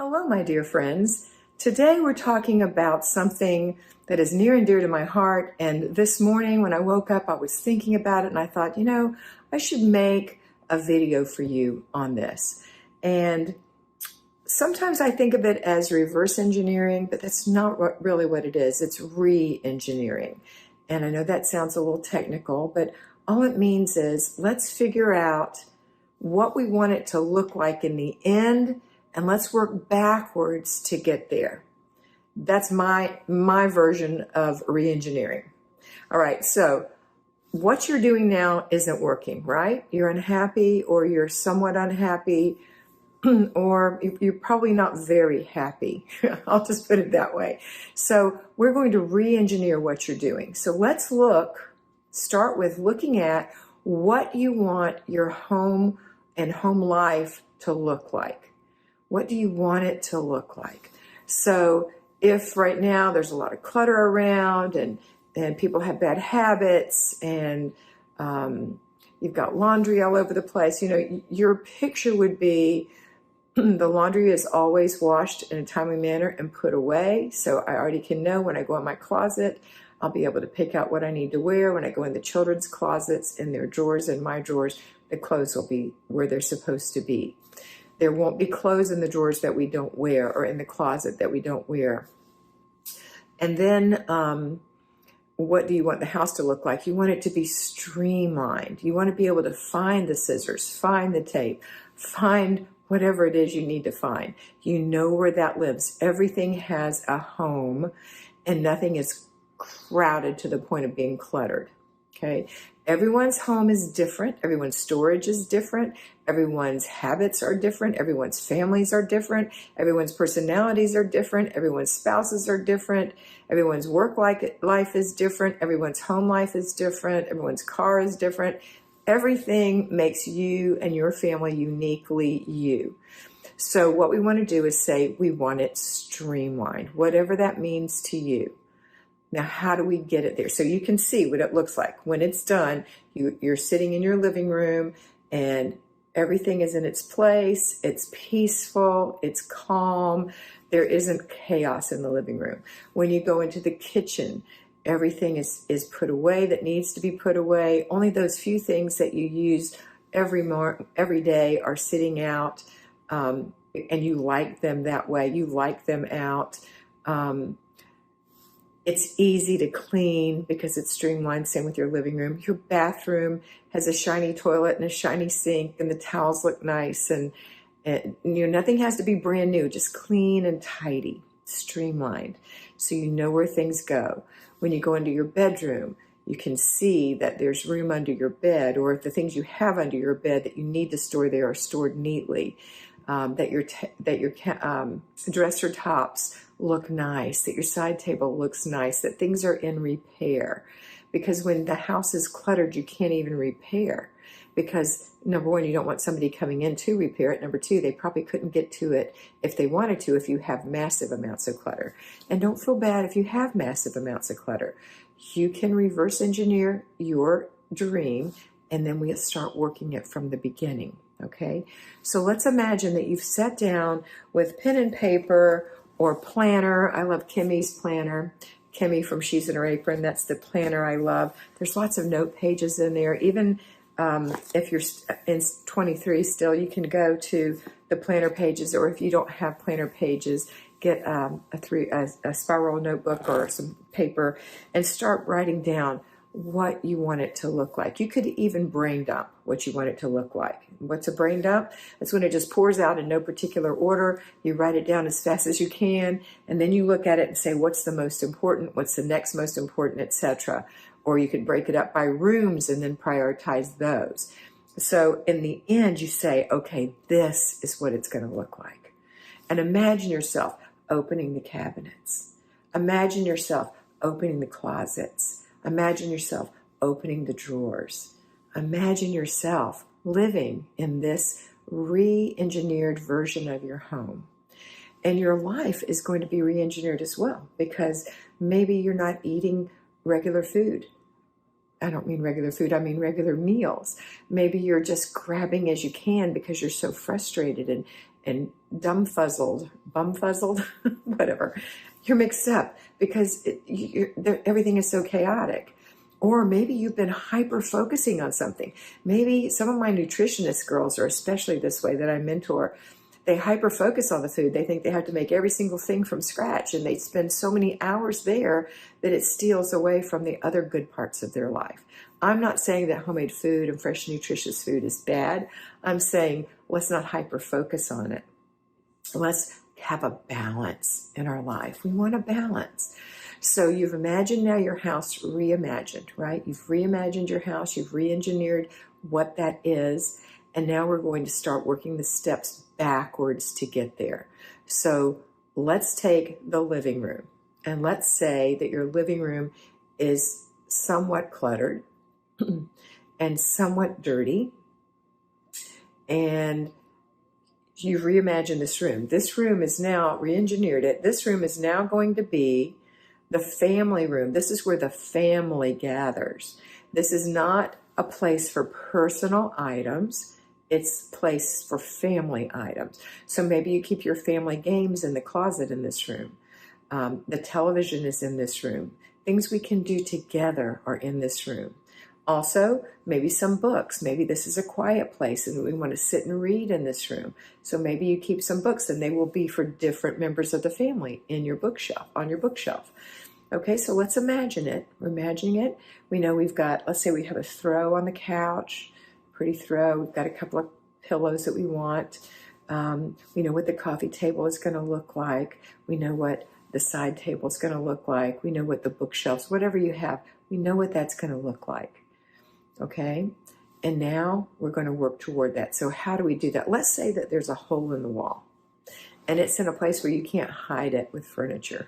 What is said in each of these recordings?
Hello, my dear friends. Today we're talking about something that is near and dear to my heart. And this morning when I woke up, I was thinking about it and I thought, I should make a video for you on this. And sometimes I think of it as reverse engineering, but that's not really what it is. It's re-engineering. And I know that sounds a little technical, but all it means is let's figure out what we want it to look like in the end, and let's work backwards to get there. That's my version of re-engineering. All right, so what you're doing now isn't working, right? You're unhappy, or you're somewhat unhappy, or you're probably not very happy. I'll just put it that way. So we're going to re-engineer what you're doing. So let's start with looking at what you want your home and home life to look like. What do you want it to look like? So if right now there's a lot of clutter around and people have bad habits and you've got laundry all over the place, your picture would be the laundry is always washed in a timely manner and put away. So I already can know when I go in my closet, I'll be able to pick out what I need to wear. When I go in the children's closets, in their drawers, in my drawers, the clothes will be where they're supposed to be. There won't be clothes in the drawers that we don't wear or in the closet that we don't wear. And then what do you want the house to look like? You want it to be streamlined. You want to be able to find the scissors, find the tape, find whatever it is you need to find. You know where that lives. Everything has a home and nothing is crowded to the point of being cluttered. Okay. Everyone's home is different. Everyone's storage is different. Everyone's habits are different. Everyone's families are different. Everyone's personalities are different. Everyone's spouses are different. Everyone's work life is different. Everyone's home life is different. Everyone's car is different. Everything makes you and your family uniquely you. So what we want to do is say we want it streamlined, whatever that means to you. Now, how do we get it there? So you can see what it looks like. When it's done, you're sitting in your living room and everything is in its place. It's peaceful. It's calm. There isn't chaos in the living room. When you go into the kitchen, everything is put away that needs to be put away. Only those few things that you use every day are sitting out, and you like them that way. You like them out. It's easy to clean because it's streamlined. Same with your living room. Your bathroom has a shiny toilet and a shiny sink, and the towels look nice. And nothing has to be brand new, just clean and tidy, streamlined. So you know where things go. When you go into your bedroom, you can see that there's room under your bed, or if the things you have under your bed that you need to store there are stored neatly. That your dresser tops look nice, that your side table looks nice, that things are in repair. Because when the house is cluttered, you can't even repair. Because number one, you don't want somebody coming in to repair it. Number two, they probably couldn't get to it if they wanted to if you have massive amounts of clutter. And don't feel bad if you have massive amounts of clutter. You can reverse engineer your dream, and then we start working it from the beginning. Okay, so let's imagine that you've sat down with pen and paper or planner. I love Kimmy's planner. Kimmy from She's in Her Apron. That's the planner I love. There's lots of note pages in there. Even if you're in 23 still, you can go to the planner pages, or if you don't have planner pages, get a spiral notebook or some paper and start writing down what you want it to look like. You could even brain dump what you want it to look like. What's a brain dump? It's when it just pours out in no particular order. You write it down as fast as you can, and then you look at it and say, what's the most important? What's the next most important, etc. Or you could break it up by rooms and then prioritize those. So in the end, you say, okay, this is what it's going to look like. And imagine yourself opening the cabinets. Imagine yourself opening the closets. Imagine yourself opening the drawers. Imagine yourself living in this re-engineered version of your home. And your life is going to be re-engineered as well, because maybe you're not eating regular food. I don't mean regular food, I mean regular meals. Maybe you're just grabbing as you can because you're so frustrated and dumbfuzzled bumfuzzled, whatever. You're mixed up because everything is so chaotic. Or maybe you've been hyper-focusing on something. Maybe some of my nutritionist girls are especially this way that I mentor. They hyper-focus on the food. They think they have to make every single thing from scratch, and they spend so many hours there that it steals away from the other good parts of their life. I'm not saying that homemade food and fresh, nutritious food is bad. I'm saying let's not hyper-focus on it. Let's have a balance in our life. We want a balance. So you've imagined now your house reimagined, right? You've reimagined your house. You've re-engineered what that is. And now we're going to start working the steps backwards to get there. So let's take the living room. And let's say that your living room is somewhat cluttered and somewhat dirty. And you've reimagined this room. This room is now re-engineered it. This room is now going to be the family room. This is where the family gathers. This is not a place for personal items. It's a place for family items. So maybe you keep your family games in the closet in this room. The television is in this room. Things we can do together are in this room. Also, maybe some books. Maybe this is a quiet place and we want to sit and read in this room. So maybe you keep some books and they will be for different members of the family in your bookshelf, on your bookshelf. Okay, so let's imagine it. We're imagining it. We know we've got, let's say we have a throw on the couch, pretty throw. We've got a couple of pillows that we want. We know what the coffee table is going to look like. We know what the side table is going to look like. We know what the bookshelves, whatever you have, we know what that's going to look like. Okay, and now we're going to work toward that. So how do we do that? Let's say that there's a hole in the wall and it's in a place where you can't hide it with furniture.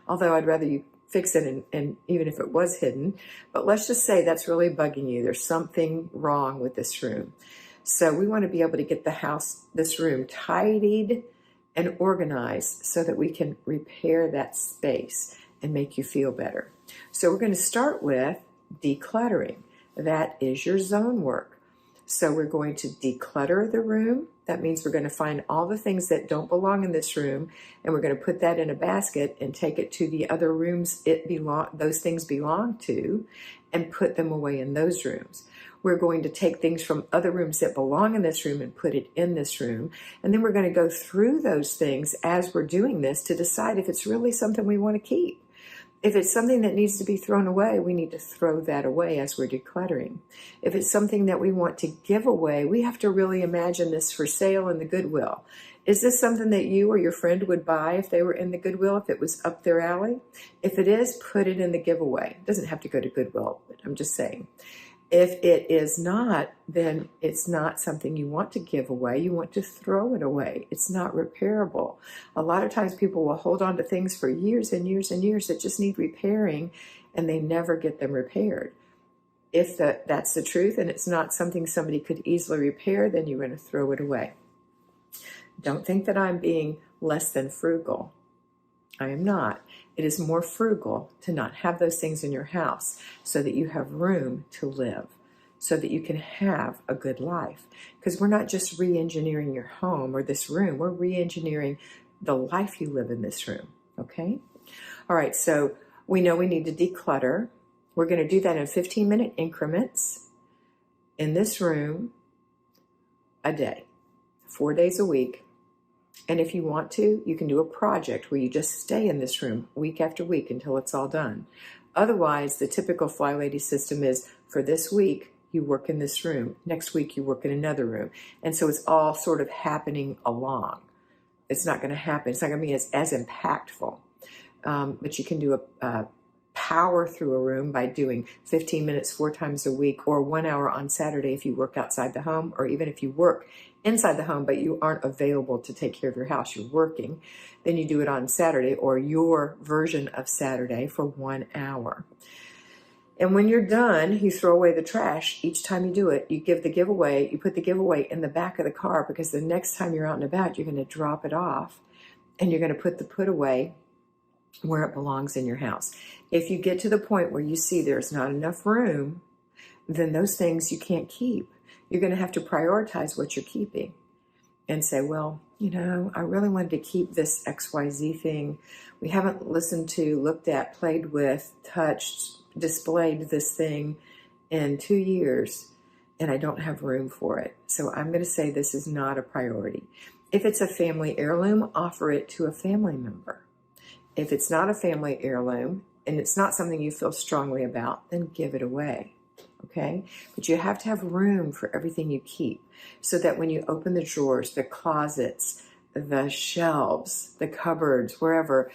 Although I'd rather you fix it and even if it was hidden, but let's just say that's really bugging you. There's something wrong with this room. So we want to be able to get this room tidied and organized so that we can repair that space and make you feel better. So we're going to start with decluttering. That is your zone work. So we're going to declutter the room. That means we're going to find all the things that don't belong in this room, and we're going to put that in a basket and take it to the other rooms those things belong to, and put them away in those rooms. We're going to take things from other rooms that belong in this room and put it in this room. And then we're going to go through those things as we're doing this to decide if it's really something we want to keep. If it's something that needs to be thrown away, we need to throw that away as we're decluttering. If it's something that we want to give away, we have to really imagine this for sale in the Goodwill. Is this something that you or your friend would buy if they were in the Goodwill, if it was up their alley? If it is, put it in the giveaway. It doesn't have to go to Goodwill, but I'm just saying. If it is not, then it's not something you want to give away. You want to throw it away. It's not repairable. A lot of times people will hold on to things for years and years and years that just need repairing, and they never get them repaired. If that's the truth and it's not something somebody could easily repair, then you're going to throw it away. Don't think that I'm being less than frugal. I am not. It is more frugal to not have those things in your house so that you have room to live, so that you can have a good life. Because we're not just re-engineering your home or this room, we're re-engineering the life you live in this room, okay? All right, so we know we need to declutter. We're going to do that in 15-minute increments in this room a day, 4 days a week. And if you want to, you can do a project where you just stay in this room week after week until it's all done. Otherwise, the typical FlyLady system is for this week, you work in this room. Next week, you work in another room. And so it's all sort of happening along. It's not going to happen. It's not going to be as impactful. But you can do a power through a room by doing 15 minutes 4 times a week, or 1 hour on Saturday if you work outside the home, or even if you work inside the home but you aren't available to take care of your house, you're working, then you do it on Saturday or your version of Saturday for 1 hour. And when you're done, you throw away the trash. Each time you do it, you give the giveaway, you put the giveaway in the back of the car, because the next time you're out and about, you're going to drop it off and you're going to put the put away where it belongs in your house. If you get to the point where you see there's not enough room, then those things you can't keep. You're going to have to prioritize what you're keeping. and say, well, I really wanted to keep this XYZ thing. We haven't listened to, looked at, played with, touched, displayed this thing in 2 years, and I don't have room for it. So I'm going to say this is not a priority. If it's a family heirloom, offer it to a family member. If it's not a family heirloom and it's not something you feel strongly about, then give it away. Okay? But you have to have room for everything you keep so that when you open the drawers, the closets, the shelves, the cupboards, wherever,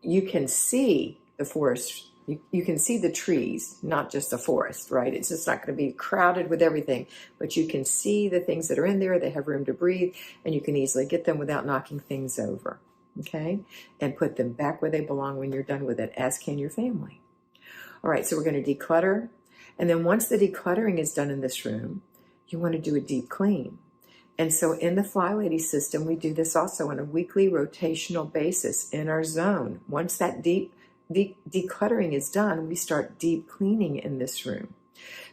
you can see the forest. You can see the trees, not just the forest, right? It's just not going to be crowded with everything, but you can see the things that are in there. They have room to breathe, and you can easily get them without knocking things over, okay? And put them back where they belong when you're done with it, as can your family. All right, so we're going to declutter. And then once the decluttering is done in this room, you want to do a deep clean. And so in the FlyLady system, we do this also on a weekly rotational basis in our zone. Once that deep decluttering is done, we start deep cleaning in this room.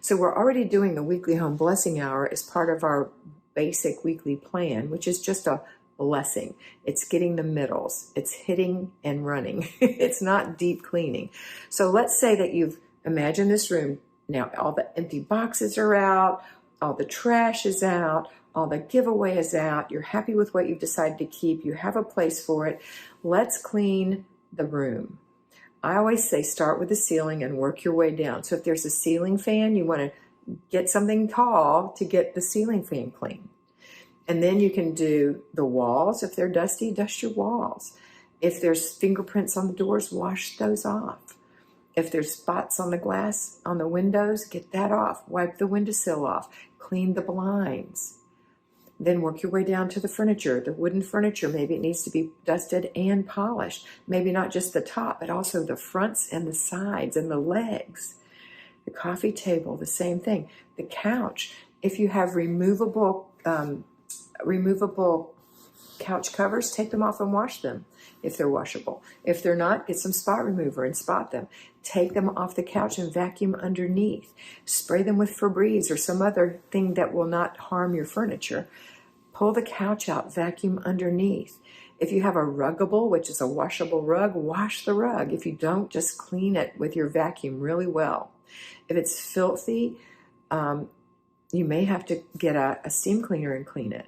So we're already doing the weekly home blessing hour as part of our basic weekly plan, which is just a blessing. It's getting the middles. It's hitting and running. It's not deep cleaning. So let's say that you've imagined this room. Now all the empty boxes are out, all the trash is out, all the giveaway is out. You're happy with what you've decided to keep. You have a place for it. Let's clean the room. I always say start with the ceiling and work your way down. So if there's a ceiling fan, you want to get something tall to get the ceiling fan clean. And then you can do the walls. If they're dusty, dust your walls. If there's fingerprints on the doors, wash those off. If there's spots on the glass on the windows, get that off. Wipe the windowsill off. Clean the blinds. Then work your way down to the furniture, the wooden furniture. Maybe it needs to be dusted and polished. Maybe not just the top, but also the fronts and the sides and the legs. The coffee table, the same thing. The couch. If you have removable couch covers, take them off and wash them if they're washable. If they're not, get some spot remover and spot them. Take them off the couch and vacuum underneath. Spray them with Febreze or some other thing that will not harm your furniture. Pull the couch out, vacuum underneath. If you have a ruggable, which is a washable rug, wash the rug. If you don't, just clean it with your vacuum really well. If it's filthy, you may have to get a steam cleaner and clean it.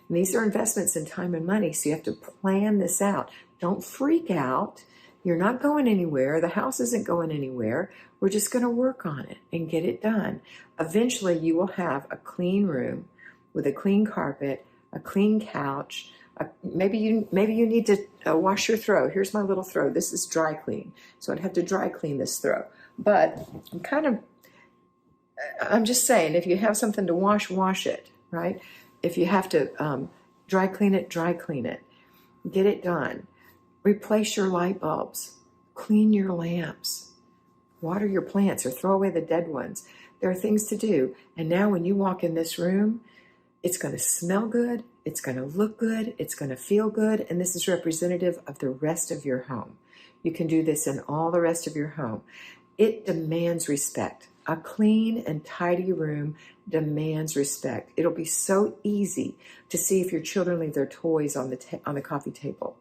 And these are investments in time and money, so you have to plan this out. Don't freak out. You're not going anywhere. The house isn't going anywhere. We're just going to work on it and get it done. Eventually, you will have a clean room with a clean carpet, a clean couch. Maybe you need to wash your throw. Here's my little throw. This is dry clean. So I'd have to dry clean this throw. But I'm just saying, if you have something to wash, wash it, right? If you have to dry clean it, dry clean it. Get it done. Replace your light bulbs. Clean your lamps. Water your plants or throw away the dead ones. There are things to do. And now when you walk in this room, it's going to smell good. It's going to look good. It's going to feel good. And this is representative of the rest of your home. You can do this in all the rest of your home. It demands respect. A clean and tidy room demands respect. It'll be so easy to see if your children leave their toys on the coffee table,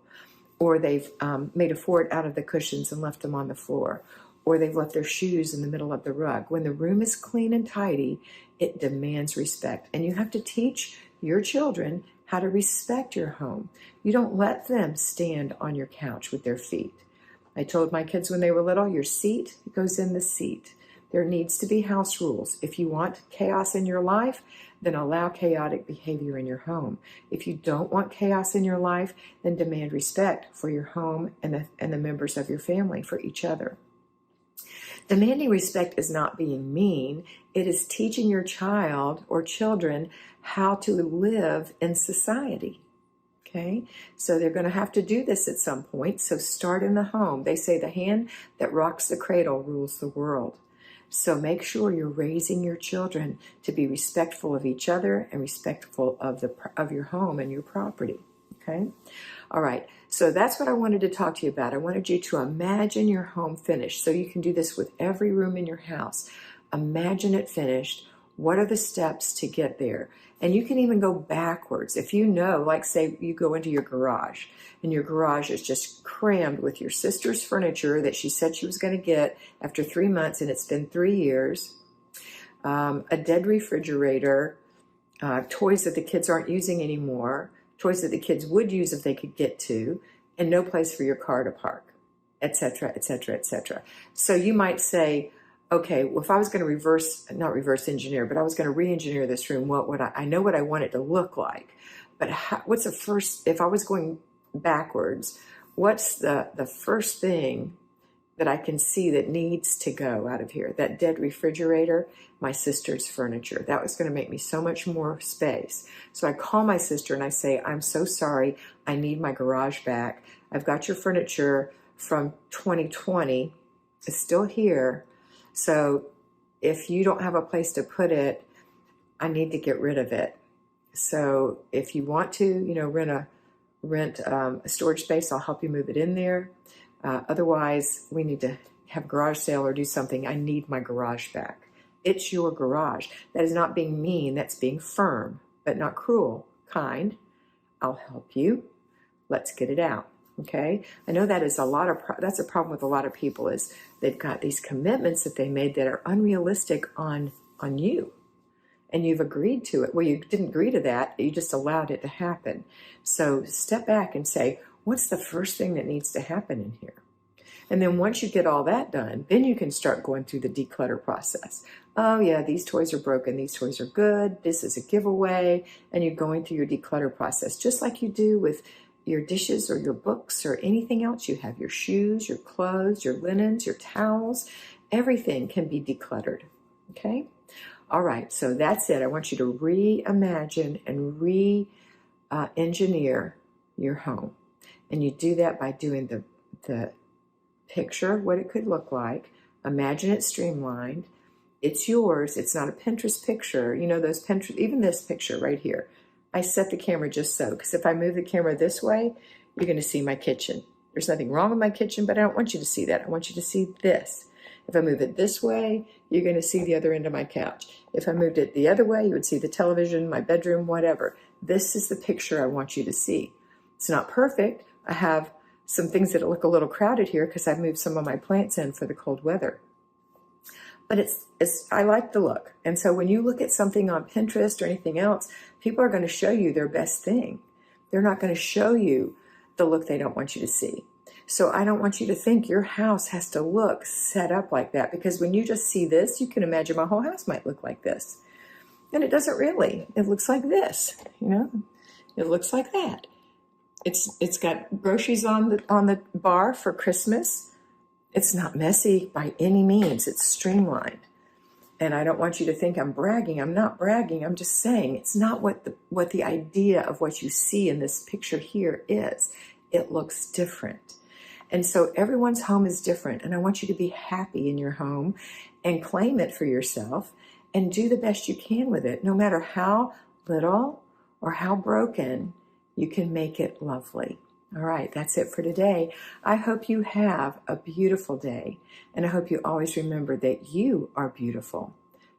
or they've made a fort out of the cushions and left them on the floor, or they've left their shoes in the middle of the rug. When the room is clean and tidy, it demands respect. And you have to teach your children how to respect your home. You don't let them stand on your couch with their feet. I told my kids when they were little, your seat goes in the seat. There needs to be house rules. If you want chaos in your life, then allow chaotic behavior in your home. If you don't want chaos in your life, then demand respect for your home and the members of your family, for each other. Demanding respect is not being mean. It is teaching your child or children how to live in society. Okay, so they're going to have to do this at some point. So start in the home. They say the hand that rocks the cradle rules the world. So make sure you're raising your children to be respectful of each other and respectful of your home and your property. Okay, all right. So that's what I wanted to talk to you about. I wanted you to imagine your home finished. So you can do this with every room in your house. Imagine it finished. What are the steps to get there? And you can even go backwards. If you know, like say you go into your garage and your garage is just crammed with your sister's furniture that she said she was going to get after 3 months and it's been 3 years, a dead refrigerator, toys that the kids aren't using anymore, toys that the kids would use if they could get to, and no place for your car to park, etc., etc., etc. So you might say, okay, well, if I was going to not reverse engineer, but I was going to re-engineer this room, what would I know what I want it to look like, but what's the first, if I was going backwards, what's the first thing that I can see that needs to go out of here? That dead refrigerator, my sister's furniture. That was going to make me so much more space. So I call my sister and I say, I'm so sorry, I need my garage back. I've got your furniture from 2020. It's still here. So if you don't have a place to put it, I need to get rid of it. So if you want to, rent a storage space, I'll help you move it in there. Otherwise, we need to have a garage sale or do something. I need my garage back. It's your garage. That is not being mean. That's being firm, but not cruel, kind. I'll help you. Let's get it out. Okay. I know that is that's a problem with a lot of people is they've got these commitments that they made that are unrealistic on you. And you've agreed to it. Well, you didn't agree to that. You just allowed it to happen. So step back and say, what's the first thing that needs to happen in here? And then once you get all that done, then you can start going through the declutter process. Oh yeah, these toys are broken. These toys are good. This is a giveaway. And you're going through your declutter process, just like you do with your dishes or your books or anything else you have, your shoes, your clothes, your linens, your towels, everything can be decluttered, okay? All right, so that's it. I want you to reimagine and re-engineer your home. And you do that by doing the picture of what it could look like. Imagine it streamlined. It's yours. It's not a Pinterest picture. You know, those Pinterest, even this picture right here. I set the camera just so, because if I move the camera this way, you're going to see my kitchen. There's nothing wrong with my kitchen, but I don't want you to see that. I want you to see this. If I move it this way, you're going to see the other end of my couch. If I moved it the other way, you would see the television, my bedroom, whatever. This is the picture I want you to see. It's not perfect. I have some things that look a little crowded here because I've moved some of my plants in for the cold weather. But I like the look. And so when you look at something on Pinterest or anything else, people are going to show you their best thing. They're not going to show you the look they don't want you to see. So I don't want you to think your house has to look set up like that, because when you just see this, you can imagine my whole house might look like this. And it doesn't really. It looks like this, It looks like that. It's got groceries on the bar for Christmas. It's not messy by any means. It's streamlined. And I don't want you to think I'm bragging. I'm not bragging. I'm just saying it's not what the idea of what you see in this picture here is. It looks different. And so everyone's home is different. And I want you to be happy in your home and claim it for yourself and do the best you can with it. No matter how little or how broken, you can make it lovely. All right, that's it for today. I hope you have a beautiful day. And I hope you always remember that you are beautiful.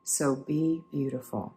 So be beautiful.